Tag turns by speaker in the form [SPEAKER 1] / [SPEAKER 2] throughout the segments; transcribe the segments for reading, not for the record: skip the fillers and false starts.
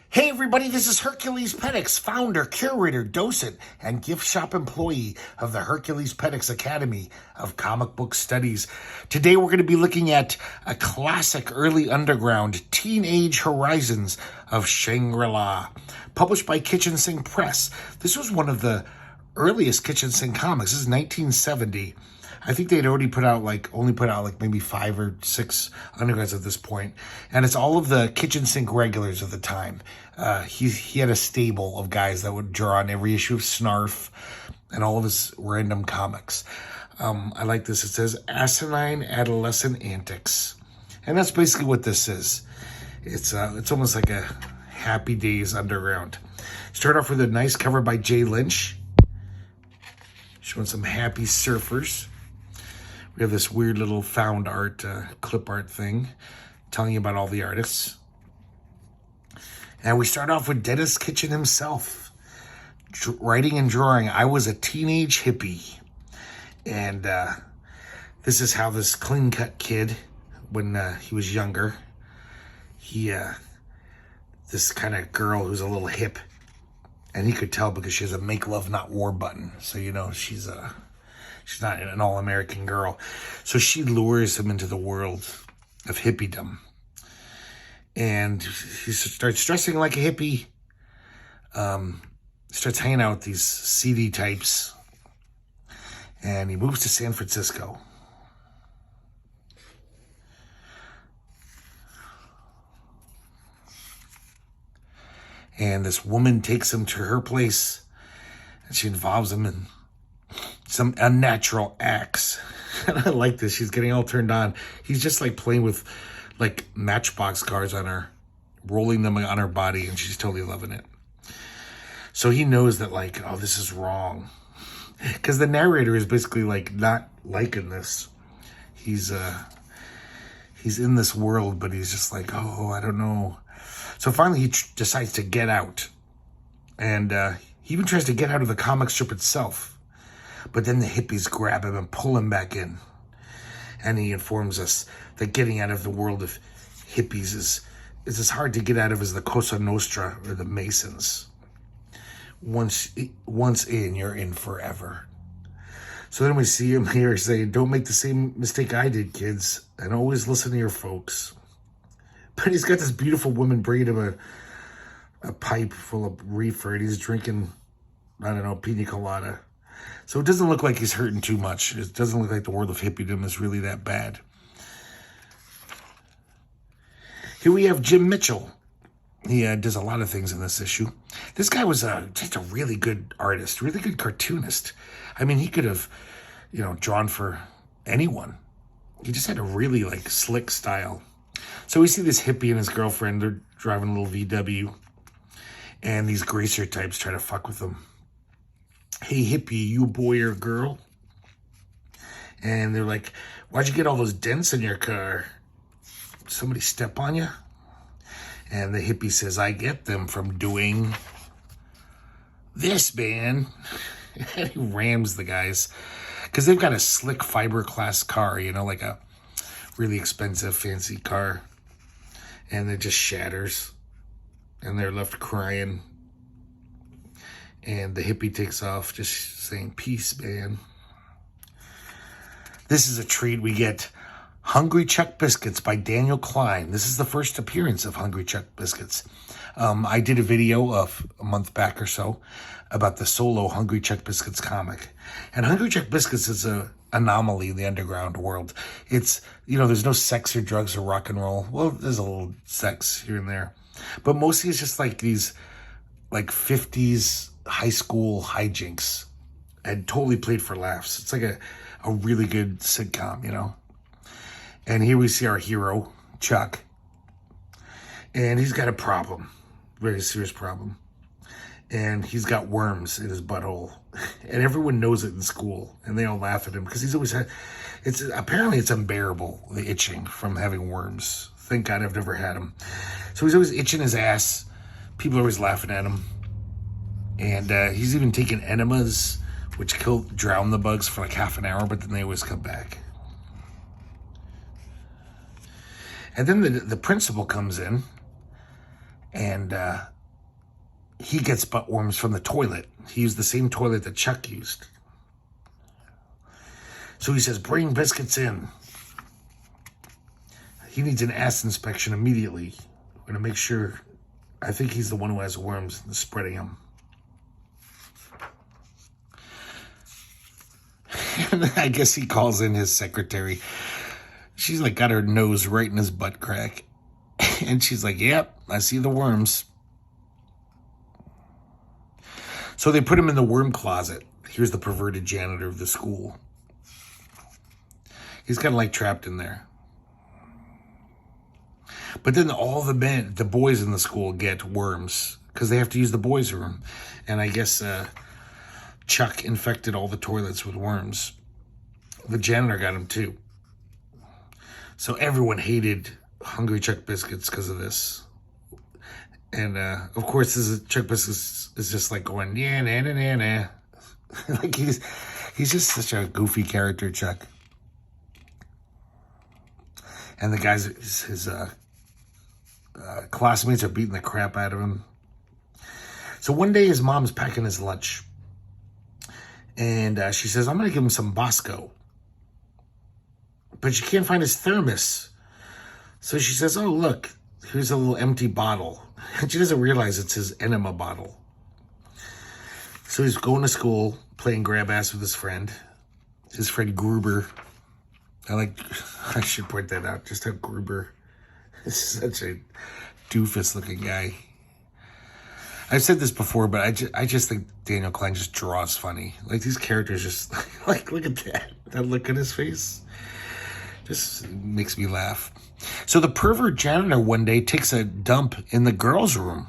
[SPEAKER 1] Hey everybody, this is herculespetix, founder, curator, docent, and gift shop employee of the herculespetix Academy of Comic Book Studies. Today we're going to be looking at a classic early underground, Teenage Horizons of Shangrila, published by Kitchen Sink Press. This was one of the earliest Kitchen Sink comics. This is 1970. I think they'd already only put out maybe 5 or 6 undergrads at this point. And it's all of the Kitchen Sink regulars of the time. He had a stable of guys that would draw on every issue of Snarf and all of his random comics. I like this. It says Asinine Adolescent Antics. And that's basically what this is. It's almost like a Happy Days Underground. Start off with a nice cover by Jay Lynch, showing some happy surfers. We have this weird little found art, clip art thing, telling you about all the artists. And we start off with Dennis Kitchen himself, writing and drawing, I was a teenage hippie. And this is how this clean-cut kid, when he was younger, this kind of girl who's a little hip, and he could tell because she has a make love not war button. So, you know, she's not an all-American girl. So she lures him into the world of hippiedom. And he starts dressing like a hippie. Starts hanging out with these seedy types. And he moves to San Francisco. And this woman takes him to her place. And she involves him in some unnatural acts. And I like this. She's getting all turned on. He's just like playing with like Matchbox cars on her, rolling them on her body, and she's totally loving it. So he knows that this is wrong. Because the narrator is basically not liking this. He's in this world, but he's just like, oh, I don't know. So finally he decides to get out. And he even tries to get out of the comic strip itself. But then the hippies grab him and pull him back in. And he informs us that getting out of the world of hippies is as hard to get out of as the Cosa Nostra or the Masons. Once in, you're in forever. So then we see him here saying, don't make the same mistake I did, kids, and always listen to your folks. But he's got this beautiful woman bringing him a pipe full of reefer, and he's drinking, I don't know, pina colada. So it doesn't look like he's hurting too much. It doesn't look like the world of hippiedom is really that bad. Here we have Jim Mitchell. He does a lot of things in this issue. This guy was just a really good artist, really good cartoonist. I mean, he could have, drawn for anyone. He just had a really slick style. So we see this hippie and his girlfriend. They're driving a little VW. And these gracer types try to fuck with them. Hey, hippie, you a boy or a girl? And they're like, why'd you get all those dents in your car? Somebody step on you? And the hippie says, I get them from doing this, man. And he rams the guys. Because they've got a slick fiberglass car, like a really expensive, fancy car. And it just shatters. And they're left crying. And the hippie takes off, just saying, peace, man. This is a treat. We get Hungry Chuck Biscuits by Daniel Klein. This is the first appearance of Hungry Chuck Biscuits. I did a video a month back or so about the solo Hungry Chuck Biscuits comic. And Hungry Chuck Biscuits is an anomaly in the underground world. It's, there's no sex or drugs or rock and roll. Well, there's a little sex here and there. But mostly it's just these 50s high school hijinks, and totally played for laughs. It's like a really good sitcom, And here we see our hero, Chuck. And he's got a problem. Very serious problem. And he's got worms in his butthole. And everyone knows it in school. And they all laugh at him because he's always had... Apparently it's unbearable, the itching from having worms. Thank God I've never had them. So he's always itching his ass. People are always laughing at him. And he's even taken enemas, which drown the bugs for half an hour, but then they always come back. And then the principal comes in, and he gets butt worms from the toilet. He used the same toilet that Chuck used. So he says, bring Biscuits in. He needs an ass inspection immediately. We're going to make sure. I think he's the one who has worms and spreading them. And I guess he calls in his secretary. She's like got her nose right in his butt crack. And she's like, yep, I see the worms. So they put him in the worm closet. Here's the perverted janitor of the school. He's kind of like trapped in there. But then all the boys in the school get worms because they have to use the boys' room. And I guess Chuck infected all the toilets with worms. The janitor got him too. So everyone hated Hungry Chuck Biscuits because of this. And of course, Chuck Biscuits is just like going, yeah, nah, nah, nah, nah. Like he's just such a goofy character, Chuck. And the guys, his classmates are beating the crap out of him. So one day his mom's packing his lunch. And she says, I'm going to give him some Bosco. But she can't find his thermos. So she says, oh, look, here's a little empty bottle. And she doesn't realize it's his enema bottle. So he's going to school, playing grab ass with his friend Gruber. I should point that out, just how Gruber is such a doofus looking guy. I've said this before, but I just think Daniel Klein just draws funny. Like these characters just, like, look at that look on his face. Just makes me laugh. So the pervert janitor one day takes a dump in the girls' room.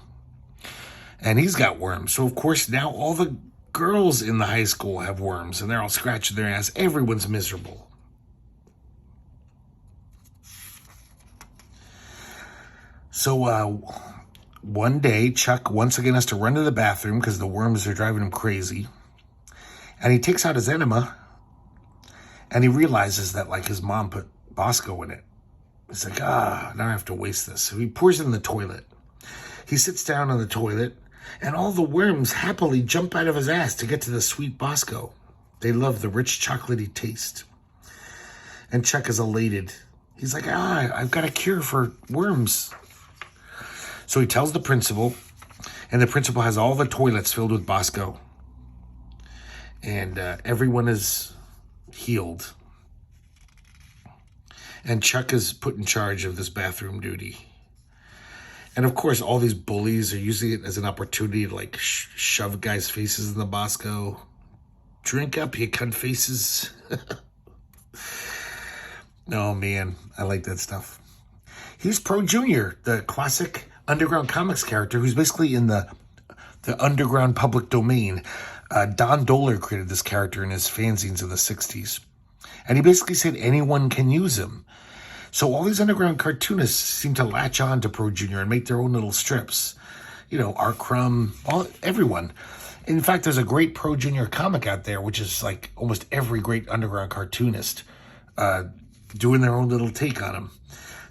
[SPEAKER 1] And he's got worms. So, of course, now all the girls in the high school have worms. And they're all scratching their ass. Everyone's miserable. So, one day, Chuck once again has to run to the bathroom because the worms are driving him crazy. And he takes out his enema. And he realizes that, like, his mom put Bosco in it. He's like, now I have to waste this. So he pours it in the toilet. He sits down on the toilet, and all the worms happily jump out of his ass to get to the sweet Bosco. They love the rich chocolatey taste. And Chuck is elated. He's like, I've got a cure for worms. So he tells the principal, and the principal has all the toilets filled with Bosco. And everyone is healed. And Chuck is put in charge of this bathroom duty. And of course, all these bullies are using it as an opportunity to like shove guys' faces in the Bosco. Drink up, you cunt faces. Oh man, I like that stuff. He's Projunior, the classic underground comics character who's basically in the underground public domain. Don Dohler created this character in his fanzines in the 60s. And he basically said anyone can use him. So all these underground cartoonists seem to latch on to Projunior and make their own little strips. You know, Art Crumb, everyone. In fact, there's a great Projunior comic out there, which is like almost every great underground cartoonist doing their own little take on him.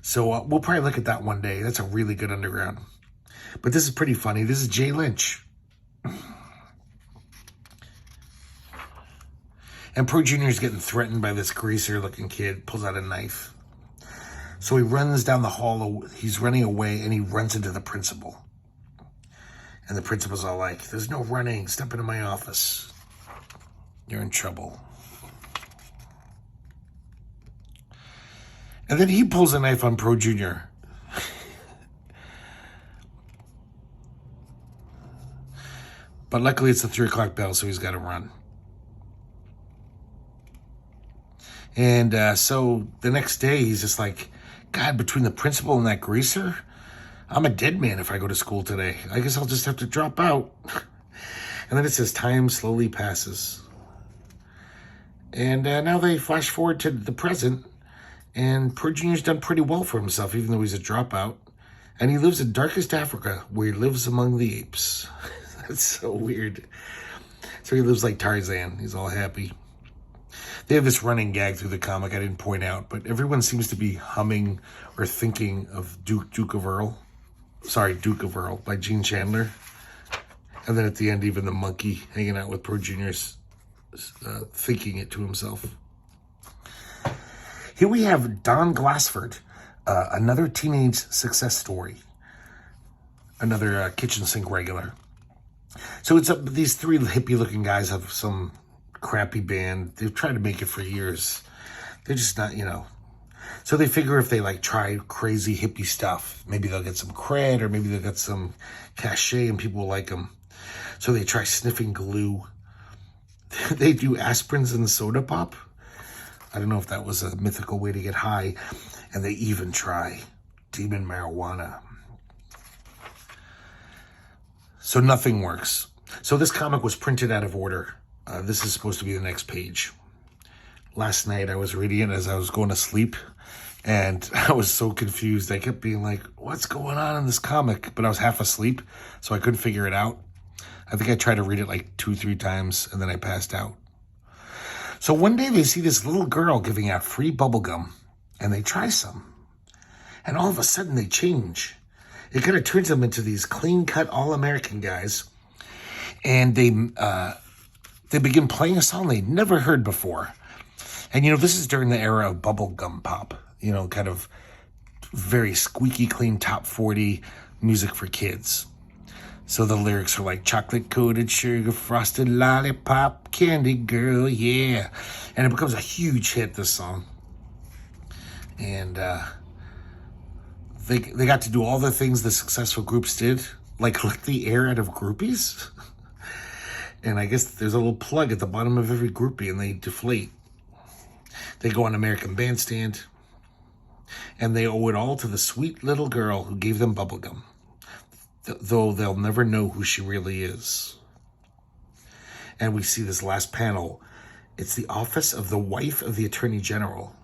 [SPEAKER 1] So we'll probably look at that one day. That's a really good underground. But this is pretty funny. This is Jay Lynch. And Projunior's getting threatened by this greaser-looking kid, pulls out a knife. So he runs down the hall, he's running away, and he runs into the principal. And the principal's all like, there's no running, step into my office. You're in trouble. And then he pulls a knife on Projunior. But luckily it's the 3 o'clock bell, so he's got to run. And so the next day, he's just like, God, between the principal and that greaser, I'm a dead man if I go to school today. I guess I'll just have to drop out. And then it says time slowly passes. And now they flash forward to the present. And Projunior's done pretty well for himself, even though he's a dropout. And he lives in darkest Africa, where he lives among the apes. That's so weird. So he lives like Tarzan. He's all happy. They have this running gag through the comic I didn't point out, but everyone seems to be humming or thinking of Duke of Earl. Sorry, Duke of Earl by Gene Chandler. And then at the end, even the monkey hanging out with Projunior's thinking it to himself. Here we have Don Glassford, another teenage success story. Another kitchen sink regular. So it's these three hippie-looking guys have some crappy band. They've tried to make it for years. They're just not, So they figure if they try crazy hippie stuff, maybe they'll get some cred or maybe they'll get some cachet and people will like them. So they try sniffing glue. They do aspirins and soda pop. I don't know if that was a mythical way to get high. And they even try demon marijuana. So nothing works. So this comic was printed out of order. This is supposed to be the next page. Last night I was reading it as I was going to sleep. And I was so confused. I kept being like, what's going on in this comic? But I was half asleep, so I couldn't figure it out. I think I tried to read it 2-3 times, and then I passed out. So one day they see this little girl giving out free bubblegum, and they try some. And all of a sudden they change. It kind of turns them into these clean-cut, all-American guys. And they begin playing a song they'd never heard before. And, this is during the era of bubblegum pop. Kind of very squeaky clean top 40 music for kids. So the lyrics are like chocolate-coated sugar, frosted lollipop, candy girl, yeah. And it becomes a huge hit, this song. And they got to do all the things the successful groups did, like let the air out of groupies. And I guess there's a little plug at the bottom of every groupie, and they deflate. They go on American Bandstand, and they owe it all to the sweet little girl who gave them bubblegum, though they'll never know who she really is. And we see this last panel. It's the office of the wife of the Attorney General.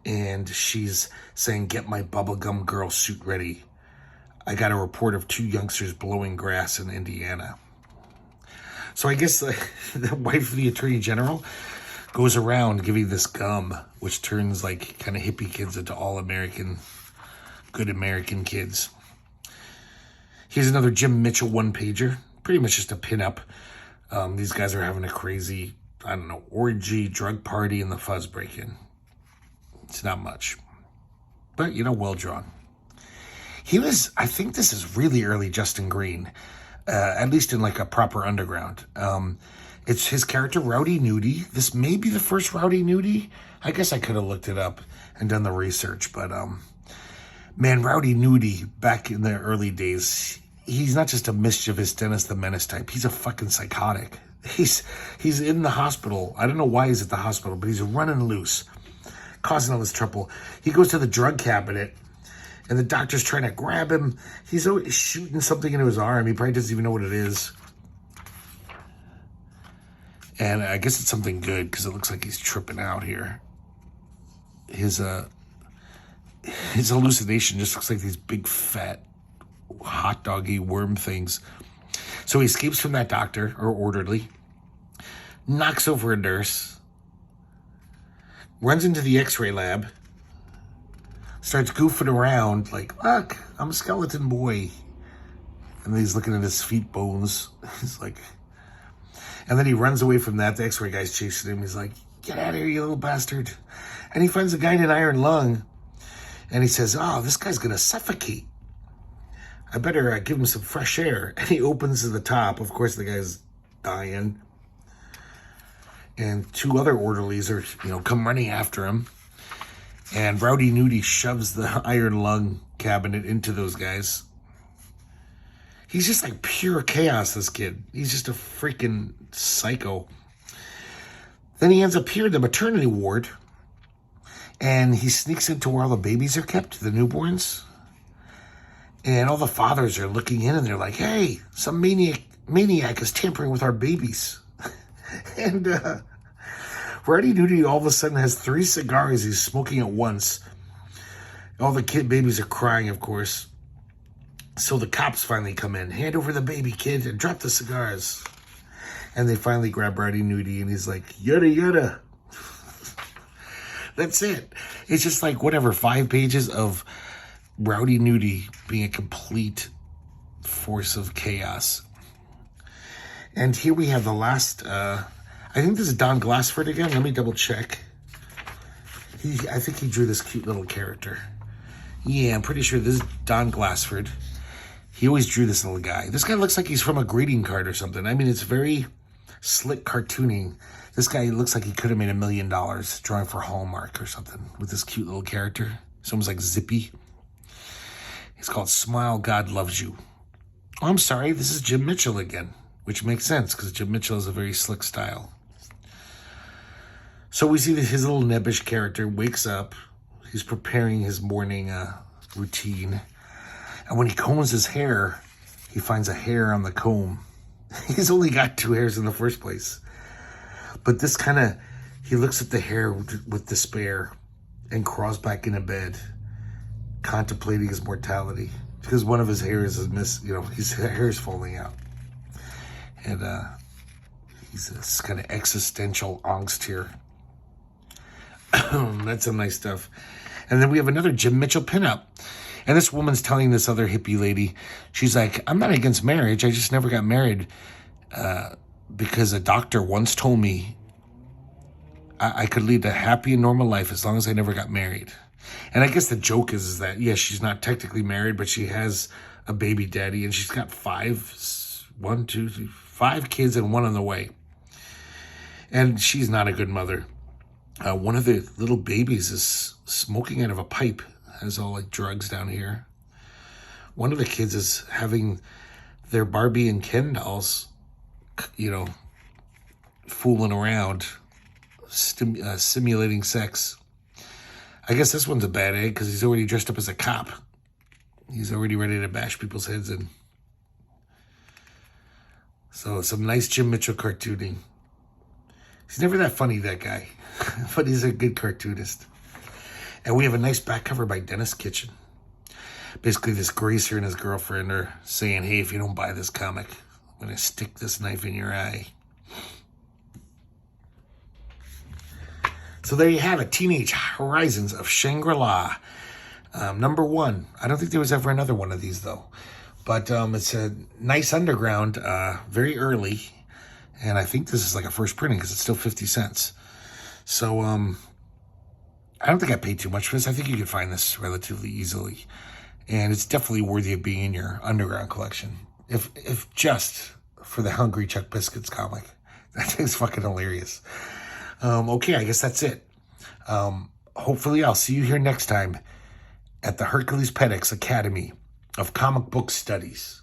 [SPEAKER 1] And she's saying, get my bubblegum girl suit ready. I got a report of 2 youngsters blowing grass in Indiana. So I guess the wife of the Attorney General goes around giving this gum, which turns kind of hippie kids into all American, good American kids. Here's another Jim Mitchell one-pager. Pretty much just a pinup. These guys are having a crazy, orgy, drug party, and the fuzz break-in. It's not much. But, well drawn. I think this is really early Justin Green. At least in a proper underground. It's his character, Rowdy Noody. This may be the first Rowdy Noody. I guess I could have looked it up and done the research, but man, Rowdy Noody, back in the early days, he's not just a mischievous Dennis the Menace type. He's a fucking psychotic. He's in the hospital. I don't know why he's at the hospital, but he's running loose, causing all this trouble. He goes to the drug cabinet, and the doctor's trying to grab him. He's always shooting something into his arm. He probably doesn't even know what it is. And I guess it's something good because it looks like he's tripping out here. His hallucination just looks like these big, fat, hot doggy worm things. So he escapes from that doctor or orderly, knocks over a nurse, runs into the x-ray lab, starts goofing around look, I'm a skeleton boy. And then he's looking at his feet bones. He's like... And then he runs away from that. The x-ray guy's chasing him. He's like, get out of here, you little bastard. And he finds a guy in an iron lung. And he says, oh, this guy's going to suffocate. I better give him some fresh air. And he opens to the top. Of course, the guy's dying. And 2 other orderlies are, come running after him. And Rowdy Noody shoves the iron lung cabinet into those guys. He's just pure chaos, this kid. He's just a freaking psycho. Then he ends up here in the maternity ward. And he sneaks into where all the babies are kept, the newborns. And all the fathers are looking in and they're like, hey, some maniac is tampering with our babies. And Rowdy Noody all of a sudden has 3 cigars he's smoking at once. All the babies are crying, of course. So the cops finally come in. Hand over the baby, kid, and drop the cigars. And they finally grab Rowdy Noody, and he's like, yada, yada. That's it. It's just 5 pages of Rowdy Noody being a complete force of chaos. And here we have the last, I think this is Don Glassford again. Let me double check. I think he drew this cute little character. Yeah, I'm pretty sure this is Don Glassford. He always drew this little guy. This guy looks like he's from a greeting card or something. I mean, it's very slick cartooning. This guy looks like he could have made $1 million drawing for Hallmark or something with this cute little character. It's almost like Zippy. It's called Smile, God Loves You. Oh, I'm sorry. This is Jim Mitchell again, which makes sense because Jim Mitchell has a very slick style. So we see that his little nebbish character wakes up. He's preparing his morning routine. And when he combs his hair, he finds a hair on the comb. He's only got 2 hairs in the first place. But this kind of, he looks at the hair with despair and crawls back into bed, contemplating his mortality. Because one of his hairs is his hair is falling out. And he's this kind of existential angst here. That's some nice stuff. And then we have another Jim Mitchell pinup. And this woman's telling this other hippie lady, she's like, I'm not against marriage. I just never got married because a doctor once told me I could lead a happy and normal life as long as I never got married. And I guess the joke is that, yes, she's not technically married, but she has a baby daddy, and she's got 5 kids and 1 on the way. And she's not a good mother. One of the little babies is smoking out of a pipe. Has all like drugs down here. One of the kids is having their Barbie and Ken dolls, fooling around, simulating sex. I guess this one's a bad egg because he's already dressed up as a cop. He's already ready to bash people's heads in. So some nice Jim Mitchell cartooning. He's never that funny, that guy, but he's a good cartoonist. And we have a nice back cover by Dennis Kitchen. Basically, this greaser and his girlfriend are saying, hey, if you don't buy this comic, I'm going to stick this knife in your eye. So there you have it, Teenage Horizons of Shangri-La. Number 1. I don't think there was ever another one of these, though. But it's a nice underground, very early. And I think this is like a first printing because it's still 50 cents. So, I don't think I paid too much for this. I think you can find this relatively easily. And it's definitely worthy of being in your underground collection. If just for the Hungry Chuck Biscuits comic. That thing's fucking hilarious. Okay, I guess that's it. Hopefully I'll see you here next time at the herculespetix Academy of Comic Book Studies.